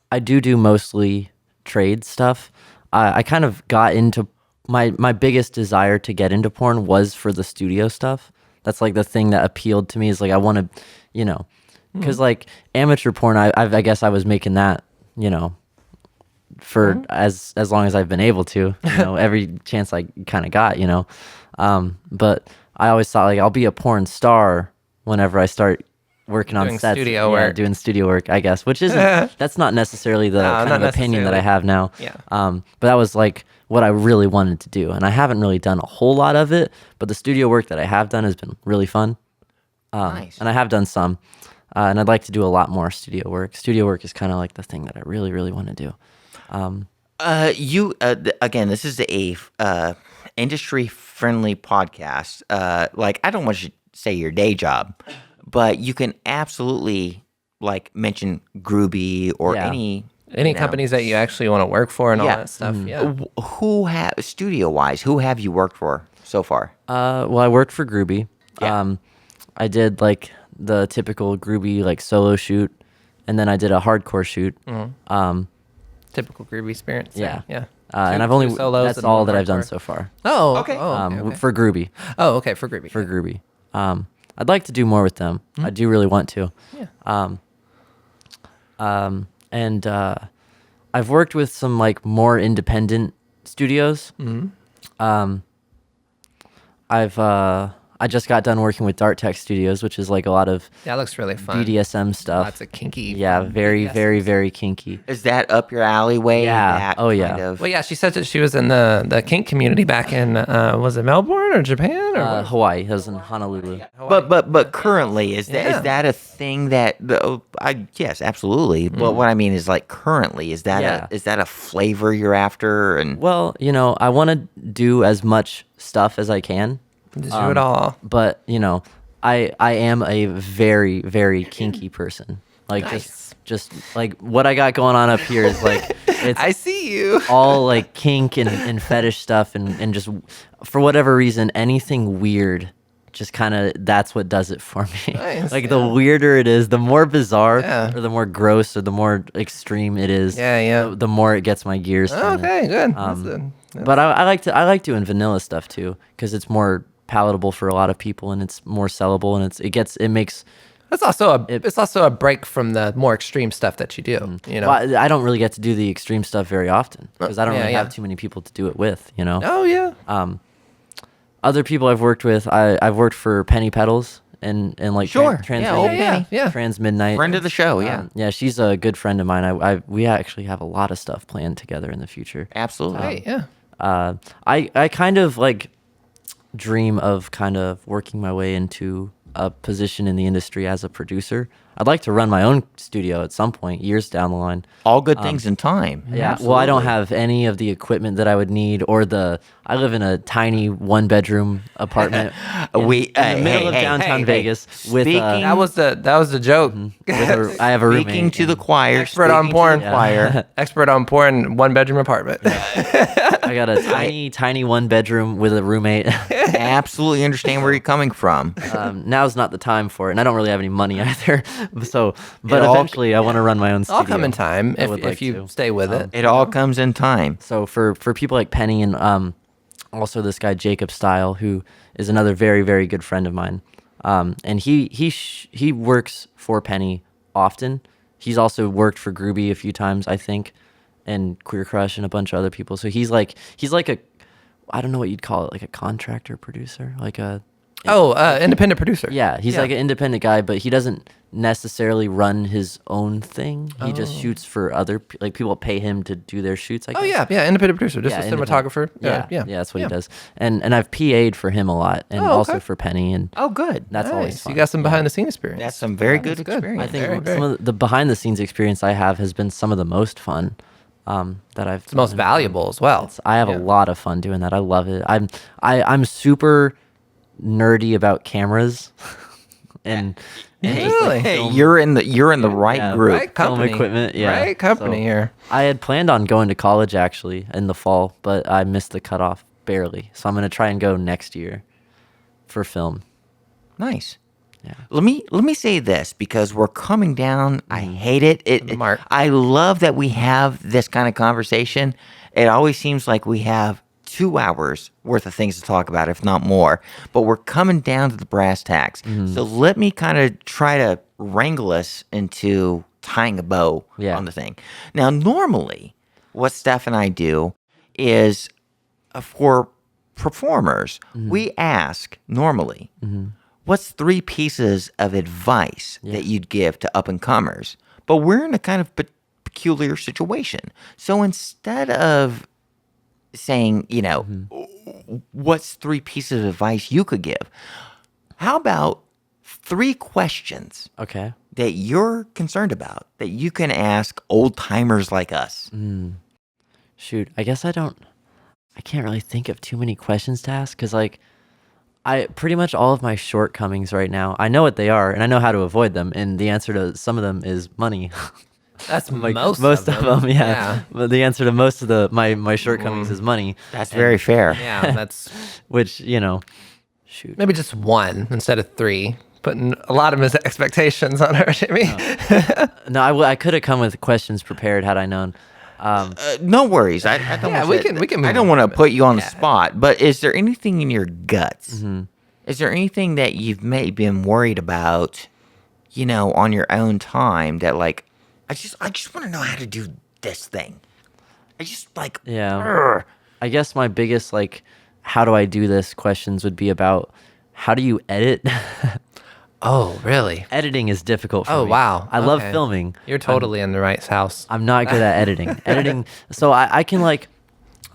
mostly trade stuff. I kind of got into my biggest desire to get into porn was for the studio stuff. That's like the thing that appealed to me, is like I want to, you know, because like amateur porn, I guess I was making that, you know, for as long as I've been able to, you know, every chance I kind of got, you know. But I always thought like I'll be a porn star whenever I start working on
Doing
sets,
studio work.
doing studio work, I guess, which isn't that's not necessarily the
No,
kind
not
of opinion that I
necessarily.
have now.
Yeah.
But that was like what I really wanted to do, and I haven't really done a whole lot of it. But the studio work that I have done has been really fun.
Nice.
And I have done some, and I'd like to do a lot more studio work. Studio work is kind of like the thing that I really, really want to do.
Again, this is a industry friendly podcast. Like, I don't want you to say your day job, but you can absolutely like mention Groovy or
Yeah.
any
Any companies that you actually want to work for and all
Yeah.
that stuff. Yeah.
Who have studio wise? Who have you worked for so far?
Well, I worked for Groovy.
Yeah.
I did like the typical Groovy like solo shoot, and then I did a hardcore shoot.
Typical groovy experience.
Yeah.
Yeah.
And
Two-
I've only
two solos
that's
and
all
one
that I've done
hardcore.
so far.
Oh,
Okay.
okay.
For Groovy.
Oh, okay. For groovy.
For Groovy. I'd like to do more with them. I do really want to.
Yeah.
And I've worked with some like more independent studios. I just got done working with Dart Tech Studios, which is like a lot of
That looks really fun.
BDSM stuff.
Lots of kinky.
Yeah, very,
BDSM.
very, very kinky.
Is that up your alleyway?
Yeah.
That
Oh, yeah.
kind of-
Well, yeah, she said that she was in the kink community back in was it Melbourne or Japan or what?
Hawaii. That was in Honolulu.
But currently is
Yeah.
that a thing that yes, absolutely. But what I mean is like currently is that
Yeah.
is that a flavor you're after? And
Well, you know, I want to do as much stuff as I can.
Just do it all.
But you know, I am a very, very kinky person. Like
Nice.
just like what I got going on up here is like it's
I see you.
all like kink and fetish stuff, and just for whatever reason anything weird just kind of that's what does it for me.
Nice,
Like the weirder it is, the more bizarre
Yeah.
or the more gross or the more extreme it is.
Yeah.
The more it gets my gears turning.
Okay, good. That's good.
But I like doing vanilla stuff too because it's more palatable for a lot of people and it's more sellable and it makes.
It's also a break from the more extreme stuff that you do. You know.
Well, I don't really get to do the extreme stuff very often because I don't
Yeah,
really have
yeah.
too many people to do it with. You know.
Oh yeah.
Other people I've worked with, I've worked for Penny Pedals and like
Sure.
Trans
Yeah, old
Midnight.
Penny. Yeah.
Trans Midnight.
friend of the show, yeah,
Yeah, she's a good friend of mine. We actually have a lot of stuff planned together in the future.
absolutely.
Right. Yeah.
I kind of like dream of kind of working my way into a position in the industry as a producer. I'd like to run my own studio at some point, years down the line.
All good things in time.
Yeah. Well, I don't have any of the equipment that I would need, or I live in a tiny 1-bedroom apartment in the middle of downtown Vegas with
Speaking-
That was the joke.
I have a roommate.
Speaking to the choir,
Expert on
speaking to
porn.
the choir.
Expert on porn, 1-bedroom apartment.
I got a tiny 1-bedroom with a roommate.
Absolutely understand where you're coming from.
Now's not the time for it, and I don't really have any money either. So, but
all-
eventually, I want to run my own studio.
I'll come in time
I would
if
like
you
to.
stay with it.
It all comes in time.
So for people like Penny and also this guy Jacob Style, who is another very, very good friend of mine, and he works for Penny often. He's also worked for Groovy a few times, I think, and Queer Crush and a bunch of other people. So he's like a, I don't know what you'd call it, like a contractor producer, like a.
Independent producer.
Yeah, he's like an independent guy, but he doesn't necessarily run his own thing. He just shoots for like people pay him to do their shoots. I guess.
Oh yeah, independent producer, just a
independent.
cinematographer.
Yeah, that's what he does. And I've PA'd for him a lot, and also for Penny, and
Oh, good.
that's always
Nice.
fun.
You got some behind the scenes experience.
That's some very good
That's good.
experience.
I think
Very, very.
some of the behind the scenes experience I have has been some of the most fun that I've.
It's the most valuable as well.
I have a lot of fun doing that. I love it. I'm super nerdy about cameras, and just, like,
Really?
Hey, you're in the right
Yeah.
group.
Right company.
equipment, yeah.
Right company
So-
here.
I had planned on going to college actually in the fall, but I missed the cutoff barely. So I'm gonna try and go next year for film.
Nice.
Yeah.
Let me say this because we're coming down. I hate it.
the mark.
I love that we have this kind of conversation, It always seems like we have 2 hours worth of things to talk about, if not more. But we're coming down to the brass tacks. So let me kind of try to wrangle us into tying a bow on the thing. Now, normally, what Steph and I do is for performers, we ask normally, what's 3 pieces of advice that you'd give to up and comers? But we're in a kind of peculiar situation. So instead of saying, what's 3 pieces of advice you could give, how about 3 questions that you're concerned about that you can ask old timers like us?
Shoot, I guess I can't really think of too many questions to ask because, like, I pretty much all of my shortcomings right now, I know what they are and I know how to avoid them. And the answer to some of them is money.
That's
Like
most
of them, yeah.
Yeah.
But the answer to most of my shortcomings is money.
That's very fair.
Yeah, that's
Which, shoot.
maybe just 1 instead of 3. Putting a lot of his expectations on her, Jimmy.
No, I could have come with questions prepared had I known.
No worries. I don't
Yeah,
want
we can
I
move
don't
on
want to
a bit.
put you on the
Yeah.
spot, but is there anything in your guts? Is there anything that you've maybe been worried about, on your own time that like I just want to know how to do this thing. I just like
Yeah. I guess my biggest, like, how do I do this questions would be about how do you edit?
Oh, really?
Editing is difficult for me.
Oh, wow.
I love
Okay.
filming.
You're totally in the right house.
I'm not good at editing. So I can, like,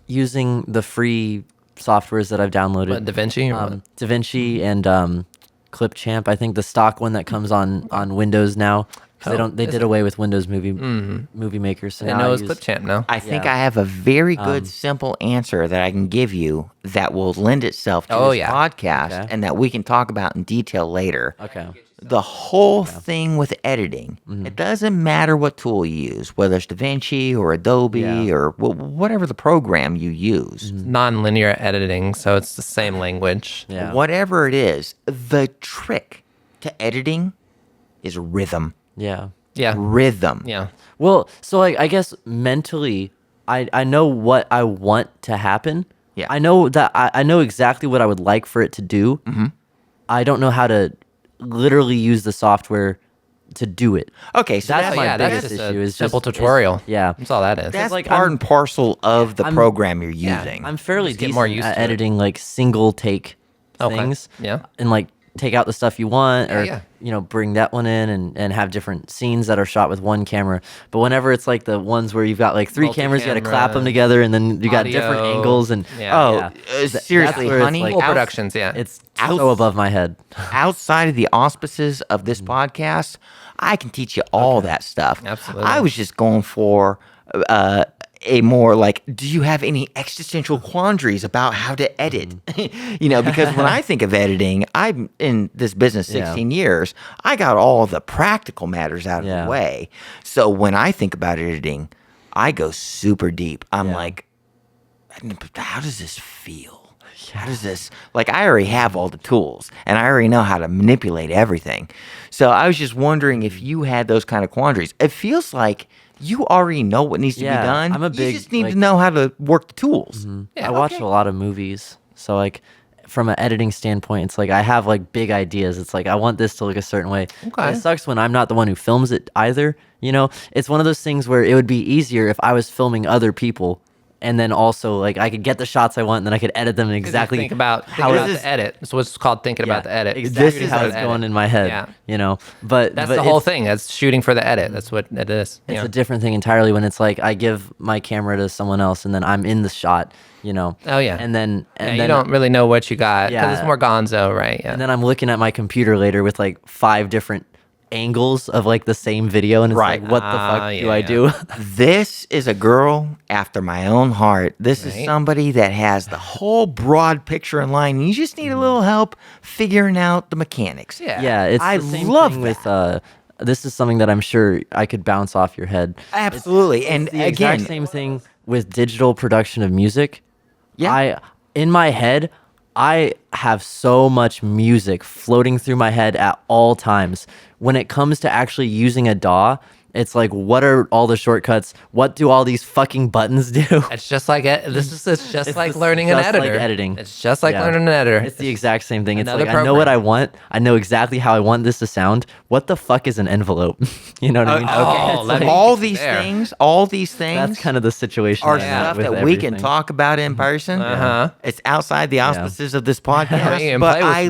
using the free softwares that I've downloaded.
What, DaVinci? Or what?
DaVinci and Clipchamp. I think the stock one that comes on Windows now. 'Cause they
is
did
it?
away with Windows Movie Maker. So
I
now
know
I
it's
use,
Clipchamp now.
I think
Yeah.
I have a very good, simple answer that I can give you that will lend itself to
Oh,
this
yeah.
podcast
Okay.
and that we can talk about in detail later.
Okay.
The whole thing with editing, it doesn't matter what tool you use, whether it's DaVinci or Adobe
Yeah.
or whatever the program you use,
Non-linear editing, so it's the same language.
Yeah.
whatever it is, the trick to editing is rhythm.
Yeah.
Yeah.
Rhythm.
Yeah.
Well, so, like, I guess mentally, I know what I want to happen.
Yeah.
I know that I know exactly what I would like for it to do. I don't know how to literally use the software to do it.
Okay, so
That's
that's,
my
yeah, that's
biggest
just
issue.
a
Is
simple
just,
tutorial.
Yeah.
That's all that is.
that's
like,
part
I'm-
and parcel of the
I'm-
program you're
yeah,
using.
I'm fairly
Just get
decent
more used
at
to it.
editing, like, single take
Okay.
things.
Yeah.
And, like, take out the stuff you want or
yeah.
bring that one in and have different scenes that are shot with one camera. But whenever it's like the ones where you've got like 3 cameras, you got to clap them
Multi-camera,
together and then you got different
audio.
angles and
Yeah.
Oh,
yeah.
seriously,
where it's
honey,
like-
Full
outs-
productions, yeah.
it's
Outs-
so above my head.
outside of the auspices of this podcast, I can teach you all that stuff.
Absolutely.
I was just going for a more like, do you have any existential quandaries about how to edit? Because when I think of editing, I'm in this business 16 years. I got all the practical matters out of
Yeah.
the way. So when I think about editing, I go super deep. I'm
Yeah.
like, how does this feel? How does this, like, I already have all the tools and I already know how to manipulate everything. So I was just wondering if you had those kind of quandaries. It feels like you already know what needs to
Yeah,
be done.
I'm a
you
big,
just need
like-
to know how to work the tools.
Yeah,
I watch
okay.
a lot of movies. So, like, from an editing standpoint, it's like I have like big ideas. It's like I want this to look a certain way.
Okay.
It sucks when I'm not the one who films it either. It's one of those things where it would be easier if I was filming other people, and then also like I could get the shots I want, and then I could edit them exactly
Think about
how
the
is-
edit. It's what's called thinking about the edit.
Exactly
is
how
the
it's
edit.
going in my head.
Yeah.
But
That's
but
the whole
it's-
thing. That's shooting for the edit. That's what it is.
It's
Yeah.
a different thing entirely when it's like I give my camera to someone else, and then I'm in the shot.
Oh, yeah.
And then
Yeah,
and
you
then
don't really know what you got because
Yeah.
it's more gonzo, right? Yeah.
And then I'm looking at my computer later with like 5 different angles of like the same video, and it's
Right.
like, what the fuck do I
yeah.
do?
This is a girl after my own heart. This is
Right.
somebody that has the whole broad picture in line. You just need a little help figuring out the mechanics.
Yeah.
Yeah, it's
I
the same
love
thing with this is something that I'm sure I could bounce off your head.
Absolutely. And
The
again,
exact same thing with digital production of music.
Yeah.
In my head, I have so much music floating through my head at all times. When it comes to actually using a DAW, It's like, what are all the shortcuts? What do all these fucking buttons do?
It's just like it's just like learning an
just
editor.
like editing.
It's just like
Yeah.
learning an editor.
It's the exact same thing. It's
Another
like, I know what
program.
I want. I know exactly how I want this to sound. What the fuck is an envelope? You know what I mean?
Oh,
It's
let
like,
me-
all these
there.
things,
that's kind of the situation.
are
I'm at
stuff
with
that we can
everything.
talk about in person.
Uh-huh.
It's outside the auspices of this podcast,
We can
but
play with
I